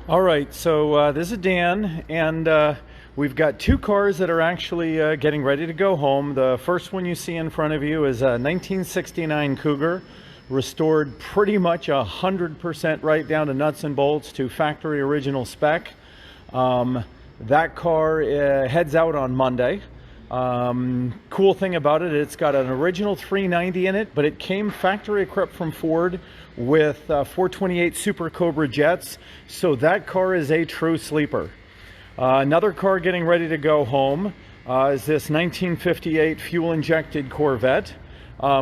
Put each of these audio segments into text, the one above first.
All right, so this is Dan, and we've got two cars that are actually getting ready to go home. The first one you see in front of you is a 1969 Cougar, restored pretty much 100% right down to nuts and bolts to factory original spec. That car heads out on Monday. Cool thing about it, it's got an original 390 in it, but it came factory equipped from Ford with 428 Super Cobra jets, so that car is a true sleeper. Another car getting ready to go home is this 1958 fuel injected Corvette.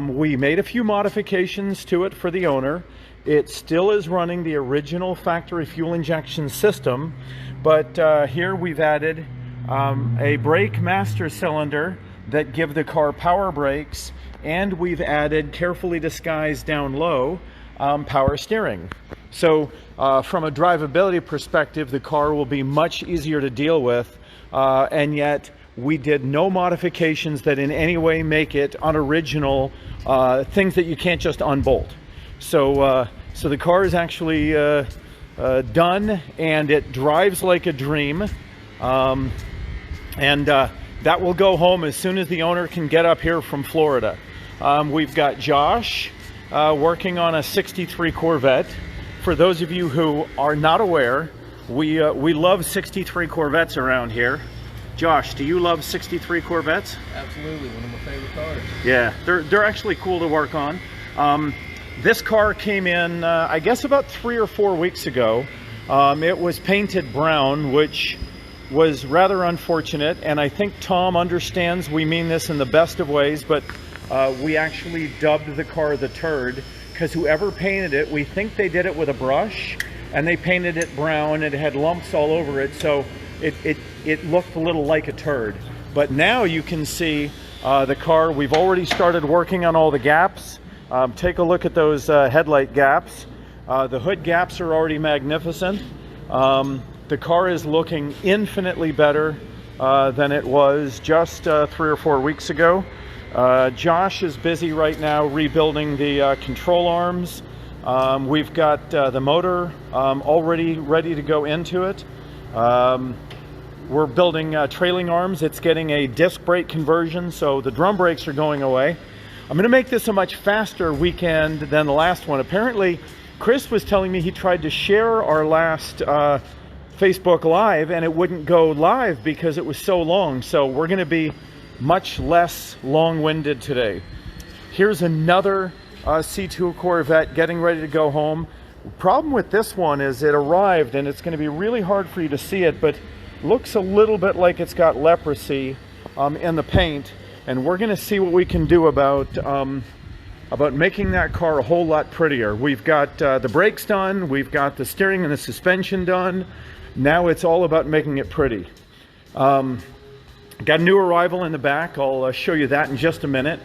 We made a few modifications to it for the owner. It still is running the original factory fuel injection system, but here we've added a brake master cylinder that give the car power brakes, and we've added, carefully disguised down low, power steering. So from a drivability perspective, the car will be much easier to deal with, and yet we did no modifications that in any way make it unoriginal, things that you can't just unbolt. So so the car is actually done, and it drives like a dream. That will go home as soon as the owner can get up here from Florida. We've got Josh working on a 63 Corvette. For those of you who are not aware, we love 63 Corvettes around here. Josh, do you love 63 Corvettes? Absolutely, one of my favorite cars. Yeah, they're actually cool to work on. This car came in, I guess about 3 or 4 weeks ago. It was painted brown, which was rather unfortunate, and I think Tom understands we mean this in the best of ways, but we actually dubbed the car the Turd, because whoever painted it, we think they did it with a brush, and they painted it brown, and it had lumps all over it, so it looked a little like a turd. But now you can see the car. We've already started working on all the gaps. Take a look at those headlight gaps. The hood gaps are already magnificent. The car is looking infinitely better than it was just 3 or 4 weeks ago. Josh is busy right now rebuilding the control arms. We've got the motor already ready to go into it. We're building trailing arms. It's getting a disc brake conversion, so the drum brakes are going away. I'm going to make this a much faster weekend than the last one. Apparently, Chris was telling me he tried to share our last Facebook Live, and it wouldn't go live because it was so long. So we're going to be much less long-winded today. Here's another C2 Corvette getting ready to go home. The problem with this one is it arrived, and it's going to be really hard for you to see it, but looks a little bit like it's got leprosy in the paint, and we're going to see what we can do about making that car a whole lot prettier. We've got the brakes done, we've got the steering and the suspension done. Now it's all about making it pretty. Got a new arrival in the back. I'll show you that in just a minute.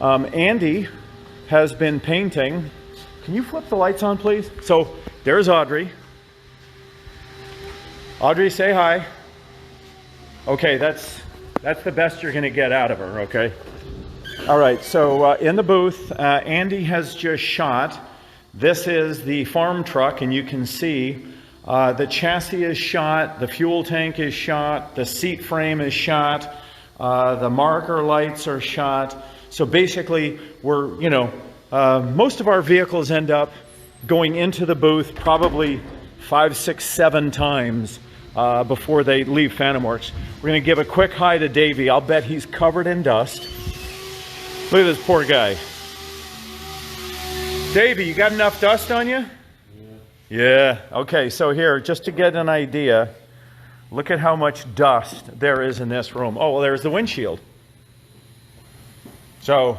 Andy has been painting. Can you flip the lights on, please? So there's Audrey. Audrey, say hi. Okay, that's the best you're going to get out of her, okay? All right, so in the booth, Andy has just shot. This is the farm truck, and you can see the chassis is shot, the fuel tank is shot, the seat frame is shot, the marker lights are shot. So basically, we're, you know, most of our vehicles end up going into the booth probably 5, 6, 7 times before they leave FantomWorks. We're going to give a quick hi to Davey. I'll bet he's covered in dust. Look at this poor guy. Davey, you got enough dust on you? Yeah. Okay, so here, just to get an idea, look at how much dust there is in this room. Oh, well, there's the windshield. So,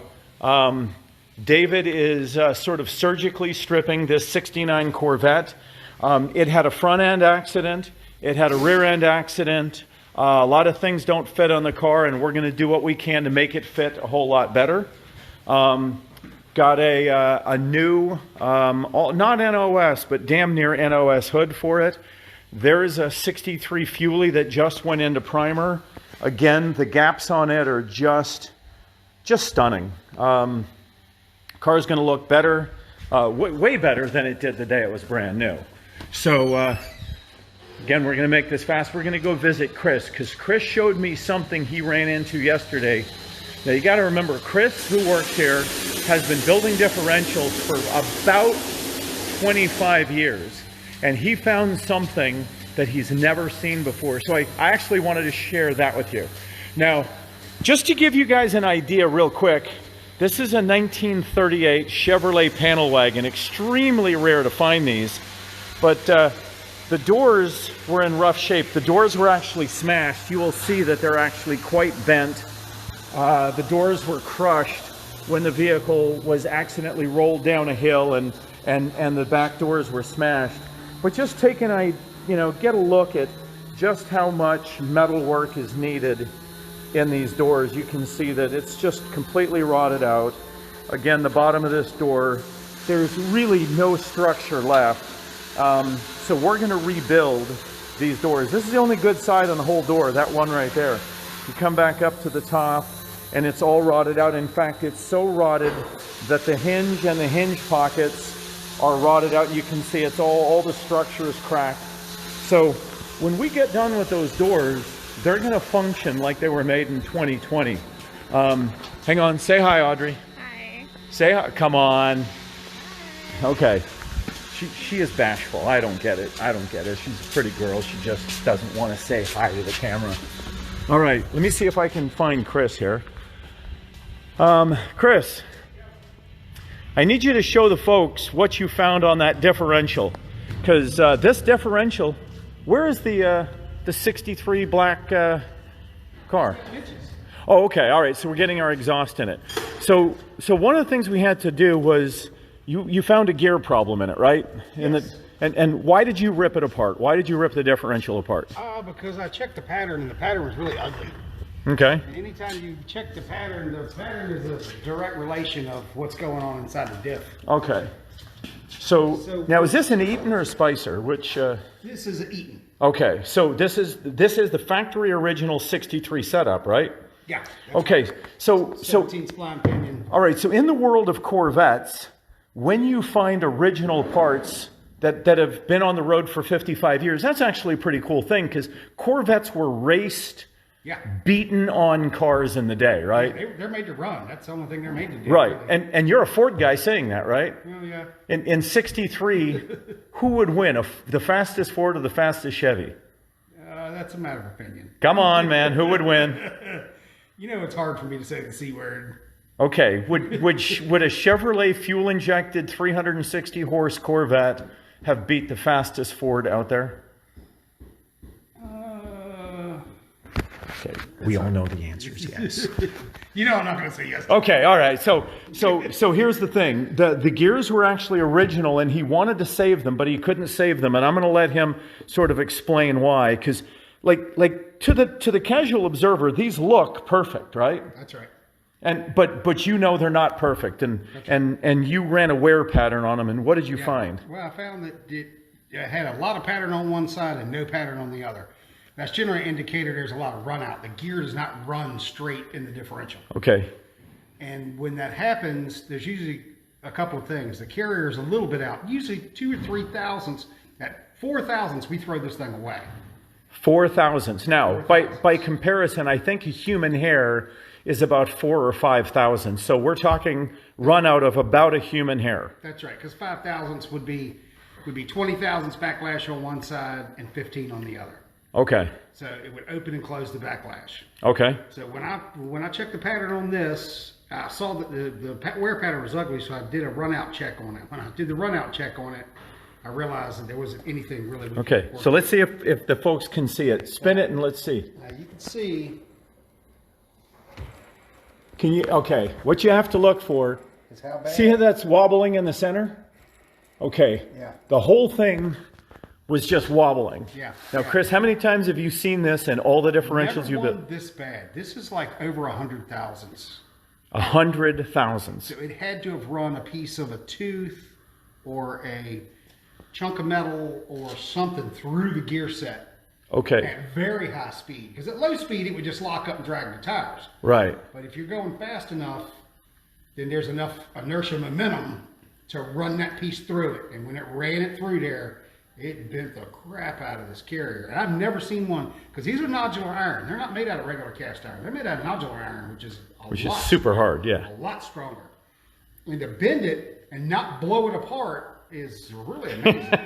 David is sort of surgically stripping this 69 Corvette. It had a front end accident. It had a rear end accident. A lot of things don't fit on the car, and we're going to do what we can to make it fit a whole lot better. Got a new, not NOS, but damn near NOS hood for it. There is a 63 Fuelie that just went into primer. Again, the gaps on it are just stunning. Car's going to look better, way better than it did the day it was brand new. So Again, we're going to make this fast. We're going to go visit Chris, because Chris showed me something he ran into yesterday. Now, you got to remember, Chris, who works here, has been building differentials for about 25 years. And he found something that he's never seen before. So I actually wanted to share that with you. Now, just to give you guys an idea real quick, this is a 1938 Chevrolet panel wagon. Extremely rare to find these. But the doors were in rough shape. The doors were actually smashed. You will see that they're actually quite bent. The doors were crushed when the vehicle was accidentally rolled down a hill, and the back doors were smashed. But just get a look at just how much metal work is needed in these doors. You can see that it's just completely rotted out. Again, the bottom of this door, there's really no structure left. So we're going to rebuild these doors. This is the only good side on the whole door, that one right there. You come back up to the top and it's all rotted out. In fact, it's so rotted that the hinge and the hinge pockets are rotted out. You can see it's all the structure is cracked. So when we get done with those doors, they're going to function like they were made in 2020. Hang on, say hi, Audrey. Hi. Say hi, come on. Okay. She is bashful. I don't get it. She's a pretty girl. She just doesn't want to say hi to the camera. All right, let me see if I can find Chris here. Chris, I need you to show the folks what you found on that differential. Because this differential, where is the 63 black car? Oh, okay. All right, so we're getting our exhaust in it. So one of the things we had to do was, you found a gear problem in it, right? Yes. And why did you rip it apart? Why did you rip the differential apart? Because I checked the pattern, and the pattern was really ugly. Okay. Anytime you check the pattern is a direct relation of what's going on inside the diff. Okay. So now, is this an Eaton or a Spicer? Which? This is an Eaton. Okay. So this is the factory original 63 setup, right? Yeah. Okay. So 17 spline pinion. All right. So in the world of Corvettes, when you find original parts that have been on the road for 55 years, that's actually a pretty cool thing, because Corvettes were raced, beaten on cars in the day, right? Yeah, they're made to run. That's the only thing they're made to do. Right. And you're a Ford guy saying that, right? Well, yeah. In 63, who would win, the fastest Ford or the fastest Chevy? That's a matter of opinion. Come on, man. Who would win? It's hard for me to say the C word. Okay. Would a Chevrolet fuel-injected 360 horse Corvette have beat the fastest Ford out there? Okay. We all know the answer is yes. I'm not going to say yes. Okay, all right. So here's the thing. The gears were actually original, and he wanted to save them, but he couldn't save them. And I'm going to let him sort of explain why. Because, like to the casual observer, these look perfect, right? That's right. But they're not perfect. And you ran a wear pattern on them. And what did you find? Well, I found that it had a lot of pattern on one side and no pattern on the other. That's generally an indicator there's a lot of run out. The gear does not run straight in the differential. Okay. And when that happens, there's usually a couple of things. The carrier is a little bit out, usually 2 or 3 thousandths. At 4 thousandths, we throw this thing away. 4 thousandths. Now, by comparison, I think a human hair is about 4 or 5 thousandths. So we're talking run out of about a human hair. That's right, because 5 thousandths would be 20 thousandths backlash on one side and 15 on the other. Okay. So it would open and close the backlash. Okay. So when I checked the pattern on this, I saw that the wear pattern was ugly, so I did a run out check on it. When I did the run out check on it, I realized that there wasn't anything really. Okay. So let's see if the folks can see it. Spin it and let's see. You can see. Can you? Okay. What you have to look for. Is how bad. See how that's wobbling in the center? Okay. Yeah. The whole thing was just wobbling. Yeah. Now, Chris, how many times have you seen this in all the differentials you've built? This bad. This is like over 100 thousandths. 100 thousandths. So it had to have run a piece of a tooth or a chunk of metal or something through the gear set. Okay. At very high speed. Because at low speed, it would just lock up and drag the tires. Right. But if you're going fast enough, then there's enough inertia momentum to run that piece through it. And when it ran it through there, It bent the crap out of this carrier. And I've never seen one, because these are nodular iron. They're not made out of regular cast iron. They're made out of nodular iron, which is super hard, yeah. A lot stronger. And to bend it and not blow it apart is really amazing.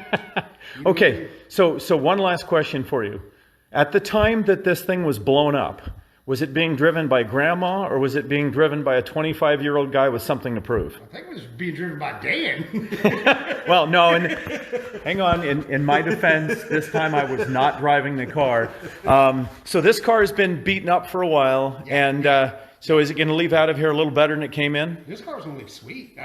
Okay, so one last question for you. At the time that this thing was blown up, was it being driven by grandma, or was it being driven by a 25-year-old guy with something to prove? I think it was being driven by Dan. Well, no, and hang on. In my defense, this time I was not driving the car. So this car has been beaten up for a while, and so is it going to leave out of here a little better than it came in? This car's going to leave sweet.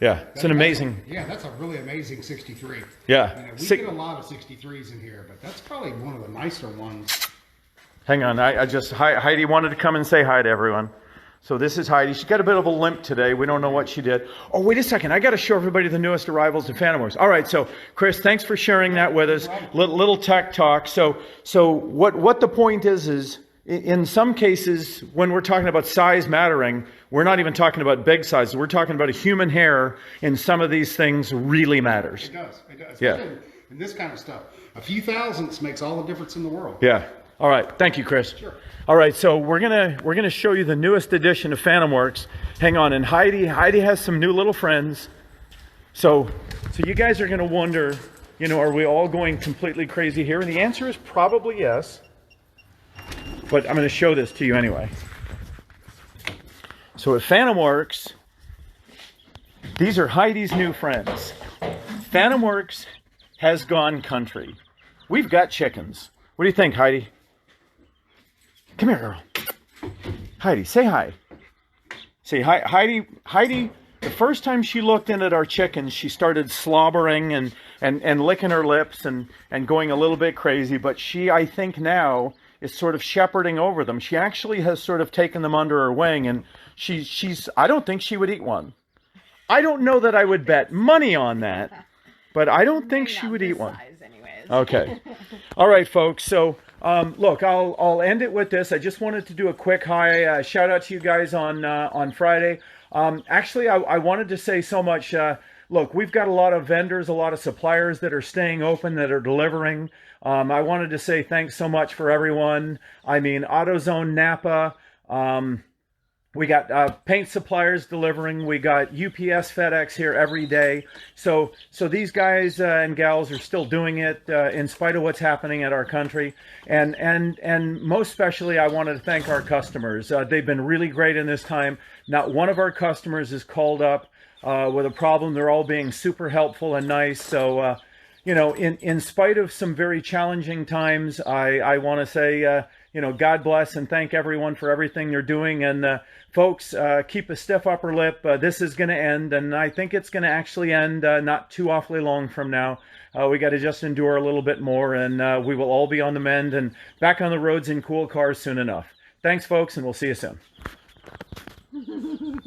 Yeah, it's an amazing. That's a really amazing 63. Yeah. We get a lot of 63s in here, but that's probably one of the nicer ones. Hang on, Heidi wanted to come and say hi to everyone. So this is Heidi. She's got a bit of a limp today. We don't know what she did. Oh, wait a second. I got to show everybody the newest arrivals to FantomWorks. All right, so Chris, thanks for sharing that with us. Little tech talk. So what the point is in some cases, when we're talking about size mattering, we're not even talking about big size. We're talking about a human hair in some of these things really matters. It does. It does. Yeah. In this kind of stuff. A few thousandths makes all the difference in the world. Yeah. All right. Thank you, Chris. Sure. All right. So we're gonna show you the newest edition of FantomWorks. Hang on. And Heidi has some new little friends. So you guys are gonna wonder, are we all going completely crazy here? And the answer is probably yes. But I'm going to show this to you anyway. So at FantomWorks, these are Heidi's new friends. FantomWorks has gone country. We've got chickens. What do you think, Heidi? Come here, girl. Heidi, say hi. Say hi. Heidi, the first time she looked in at our chickens, she started slobbering and licking her lips and going a little bit crazy. But she, I think now, is sort of shepherding over them. She actually has sort of taken them under her wing, and she's I don't think she would eat one. I don't know that I would bet money on that, but I don't think she would eat one. Anyways. Okay. All right, folks. So look, I'll end it with this. I just wanted to do a quick hi shout out to you guys on Friday. Actually, I wanted to say so much. Look, we've got a lot of vendors, a lot of suppliers that are staying open, that are delivering. I wanted to say thanks so much for everyone. I mean, AutoZone, Napa. We got paint suppliers delivering. We got UPS, FedEx here every day. So these guys and gals are still doing it in spite of what's happening at our country. And most especially, I wanted to thank our customers. They've been really great in this time. Not one of our customers is called up with a problem. They're all being super helpful and nice. So, in spite of some very challenging times, I want to say, God bless and thank everyone for everything they're doing. And folks, keep a stiff upper lip. This is going to end, and I think it's going to actually end not too awfully long from now. We got to just endure a little bit more, and we will all be on the mend and back on the roads in cool cars soon enough. Thanks, folks, and we'll see you soon.